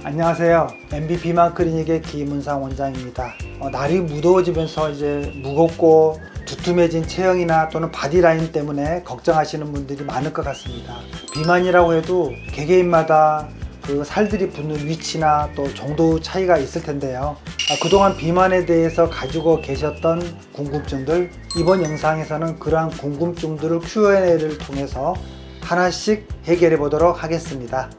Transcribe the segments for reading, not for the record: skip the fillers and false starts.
안녕하세요. MB 비만 클리닉의 김은상 원장입니다. 날이 무더워지면서 이제 무겁고 두툼해진 체형이나 또는 바디라인 때문에 걱정하시는 분들이 많을 것 같습니다. 비만이라고 해도 개개인마다 그 살들이 붙는 위치나 또 정도 차이가 있을 텐데요. 그동안 비만에 대해서 가지고 계셨던 궁금증들, 이번 영상에서는 그러한 궁금증들을 Q&A를 통해서 하나씩 해결해 보도록 하겠습니다.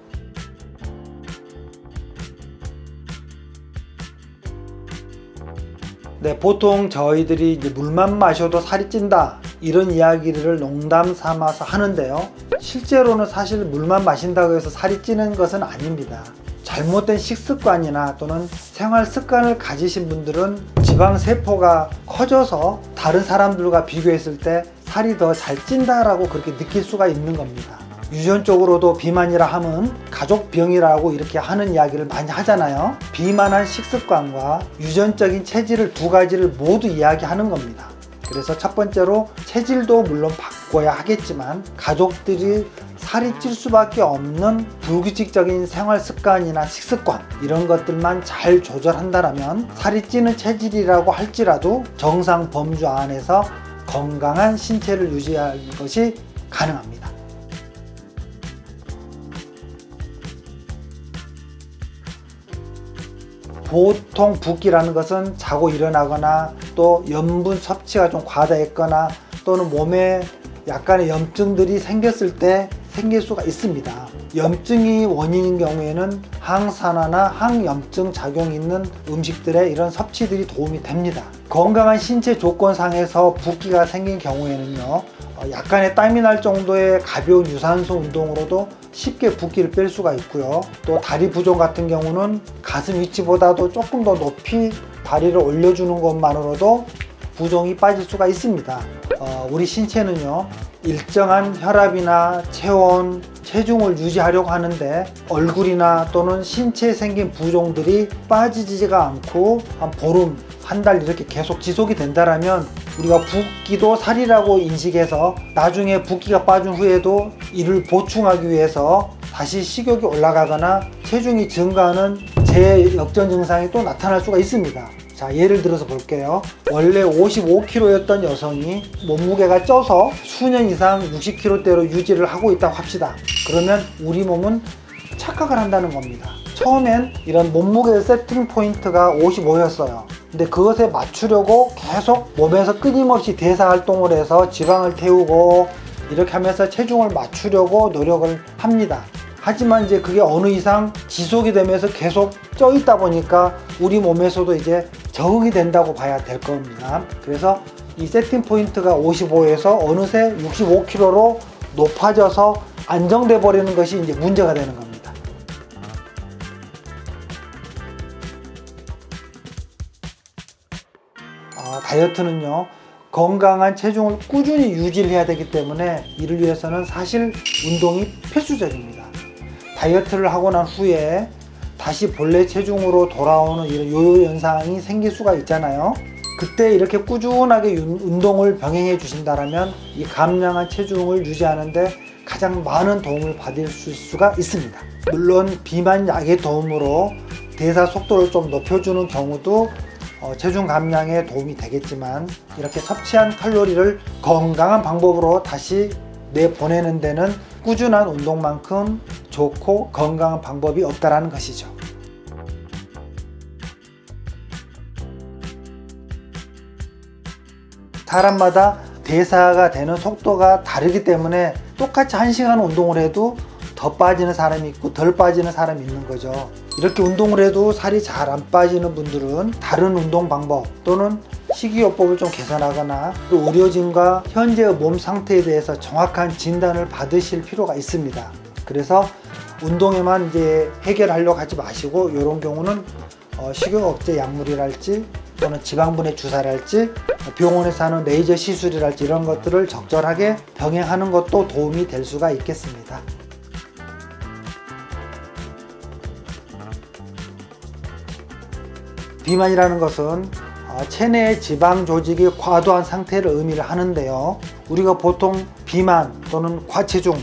네, 보통 저희들이 이제 물만 마셔도 살이 찐다 이런 이야기를 농담 삼아서 하는데요, 실제로는 사실 물만 마신다고 해서 살이 찌는 것은 아닙니다. 잘못된 식습관이나 또는 생활 습관을 가지신 분들은 지방 세포가 커져서 다른 사람들과 비교했을 때 살이 더 잘 찐다라고 그렇게 느낄 수가 있는 겁니다. 유전적으로도 비만이라 하면 가족병이라고 이렇게 하는 이야기를 많이 하잖아요. 비만한 식습관과 유전적인 체질을 두 가지를 모두 이야기하는 겁니다. 그래서 첫 번째로 체질도 물론 바꿔야 하겠지만 가족들이 살이 찔 수밖에 없는 불규칙적인 생활 습관이나 식습관, 이런 것들만 잘 조절한다면 살이 찌는 체질이라고 할지라도 정상 범주 안에서 건강한 신체를 유지하는 것이 가능합니다. 보통 붓기라는 것은 자고 일어나거나 또 염분 섭취가 좀 과다했거나 또는 몸에 약간의 염증들이 생겼을 때 생길 수가 있습니다. 염증이 원인인 경우에는 항산화나 항염증 작용이 있는 음식들의 이런 섭취들이 도움이 됩니다. 건강한 신체 조건상에서 붓기가 생긴 경우에는요, 약간의 땀이 날 정도의 가벼운 유산소 운동으로도 쉽게 붓기를 뺄 수가 있고요. 또 다리 부종 같은 경우는 가슴 위치보다도 조금 더 높이 다리를 올려주는 것만으로도 부종이 빠질 수가 있습니다. 우리 신체는요, 일정한 혈압이나 체온, 체중을 유지하려고 하는데 얼굴이나 또는 신체에 생긴 부종들이 빠지지가 않고 한 보름, 한 달 이렇게 계속 지속이 된다면 우리가 붓기도 살이라고 인식해서 나중에 붓기가 빠진 후에도 이를 보충하기 위해서 다시 식욕이 올라가거나 체중이 증가하는 재역전 증상이 또 나타날 수가 있습니다. 자, 예를 들어서 볼게요. 원래 55kg였던 여성이 몸무게가 쪄서 수년 이상 60kg대로 유지를 하고 있다고 합시다. 그러면 우리 몸은 착각을 한다는 겁니다. 처음엔 이런 몸무게 세팅 포인트가 55였어요. 근데 그것에 맞추려고 계속 몸에서 끊임없이 대사 활동을 해서 지방을 태우고 이렇게 하면서 체중을 맞추려고 노력을 합니다. 하지만 이제 그게 어느 이상 지속이 되면서 계속 쪄 있다 보니까 우리 몸에서도 이제 적응이 된다고 봐야 될 겁니다. 그래서 이 세팅 포인트가 55에서 어느새 65kg로 높아져서 안정돼 버리는 것이 이제 문제가 되는 겁니다. 다이어트는요, 건강한 체중을 꾸준히 유지를 해야 되기 때문에 이를 위해서는 사실 운동이 필수적입니다. 다이어트를 하고 난 후에 다시 본래 체중으로 돌아오는 이런 요요 현상이 생길 수가 있잖아요. 그때 이렇게 꾸준하게 운동을 병행해 주신다면 이 감량한 체중을 유지하는데 가장 많은 도움을 받을 수가 있습니다. 물론 비만 약의 도움으로 대사 속도를 좀 높여주는 경우도 체중 감량에 도움이 되겠지만 이렇게 섭취한 칼로리를 건강한 방법으로 다시 내보내는 데는 꾸준한 운동만큼 좋고 건강한 방법이 없다라는 것이죠. 사람마다 대사가 되는 속도가 다르기 때문에 똑같이 1시간 운동을 해도 더 빠지는 사람이 있고 덜 빠지는 사람이 있는 거죠. 이렇게 운동을 해도 살이 잘 안 빠지는 분들은 다른 운동 방법 또는 식이요법을 좀 개선하거나 또 의료진과 현재의 몸 상태에 대해서 정확한 진단을 받으실 필요가 있습니다. 그래서 운동에만 이제 해결하려고 하지 마시고 이런 경우는 식욕 억제 약물이랄지 또는 지방분해 주사랄지 병원에서 하는 레이저 시술이랄지 이런 것들을 적절하게 병행하는 것도 도움이 될 수가 있겠습니다. 비만이라는 것은 체내의 지방 조직이 과도한 상태를 의미를 하는데요, 우리가 보통 비만 또는 과체중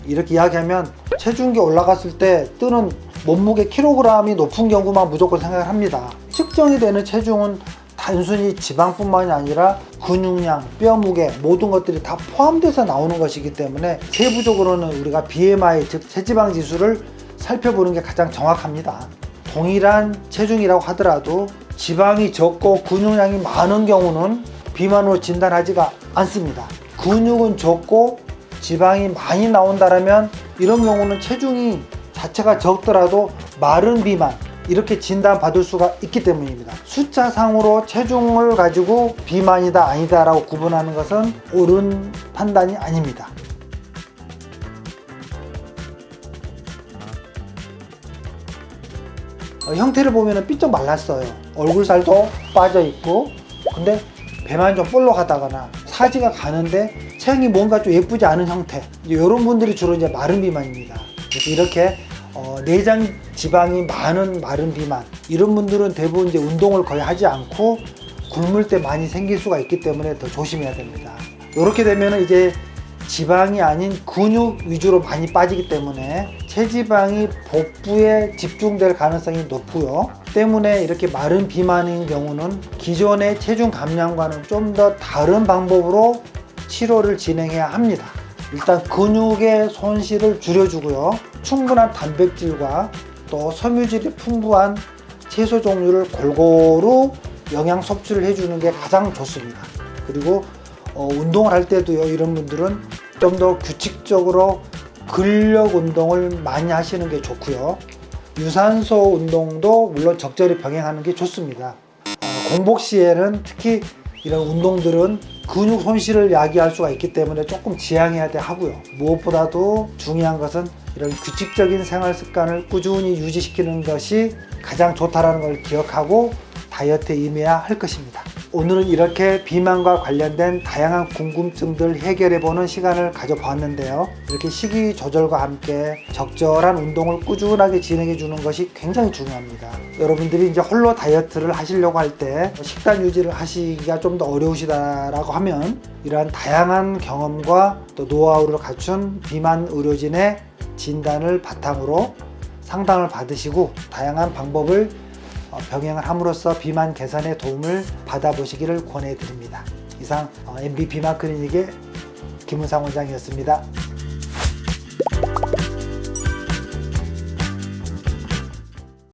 이렇게 이야기하면 체중계 올라갔을 때 뜨는 몸무게 킬로그램이 높은 경우만 무조건 생각을 합니다. 측정이 되는 체중은 단순히 지방뿐만이 아니라 근육량, 뼈 무게 모든 것들이 다 포함돼서 나오는 것이기 때문에 세부적으로는 우리가 BMI 즉 체지방 지수를 살펴보는 게 가장 정확합니다. 동일한 체중이라고 하더라도 지방이 적고 근육량이 많은 경우는 비만으로 진단하지가 않습니다. 근육은 적고 지방이 많이 나온다면 이런 경우는 체중이 자체가 적더라도 마른 비만 이렇게 진단받을 수가 있기 때문입니다. 숫자상으로 체중을 가지고 비만이다 아니다 라고 구분하는 것은 옳은 판단이 아닙니다. 형태를 보면 삐쩍 말랐어요. 얼굴살도 빠져있고 근데 배만 좀 볼록하다거나 사지가 가는데 체형이 뭔가 좀 예쁘지 않은 형태, 이런 분들이 주로 이제 마른 비만입니다. 그래서 이렇게 내장 지방이 많은 마른 비만, 이런 분들은 대부분 이제 운동을 거의 하지 않고 굶을 때 많이 생길 수가 있기 때문에 더 조심해야 됩니다. 이렇게 되면 이제 지방이 아닌 근육 위주로 많이 빠지기 때문에 체지방이 복부에 집중될 가능성이 높고요. 때문에 이렇게 마른 비만인 경우는 기존의 체중 감량과는 좀 더 다른 방법으로 치료를 진행해야 합니다. 일단 근육의 손실을 줄여주고요. 충분한 단백질과 또 섬유질이 풍부한 채소 종류를 골고루 영양 섭취를 해주는 게 가장 좋습니다. 그리고 운동을 할 때도요, 이런 분들은 좀 더 규칙적으로 근력 운동을 많이 하시는 게 좋고요. 유산소 운동도 물론 적절히 병행하는 게 좋습니다. 공복 시에는 특히 이런 운동들은 근육 손실을 야기할 수가 있기 때문에 조금 지양해야 하고요. 무엇보다도 중요한 것은 이런 규칙적인 생활 습관을 꾸준히 유지시키는 것이 가장 좋다는 걸 기억하고 다이어트에 임해야 할 것입니다. 오늘은 이렇게 비만과 관련된 다양한 궁금증들 해결해보는 시간을 가져보았는데요. 이렇게 식이 조절과 함께 적절한 운동을 꾸준하게 진행해 주는 것이 굉장히 중요합니다. 여러분들이 이제 홀로 다이어트를 하시려고 할 때 식단 유지를 하시기가 좀 더 어려우시다라고 하면 이러한 다양한 경험과 또 노하우를 갖춘 비만 의료진의 진단을 바탕으로 상담을 받으시고 다양한 방법을 병행을 함으로써 비만 개선에 도움을 받아보시기를 권해드립니다. 이상 MB 비만 클리닉의 김은상 원장이었습니다.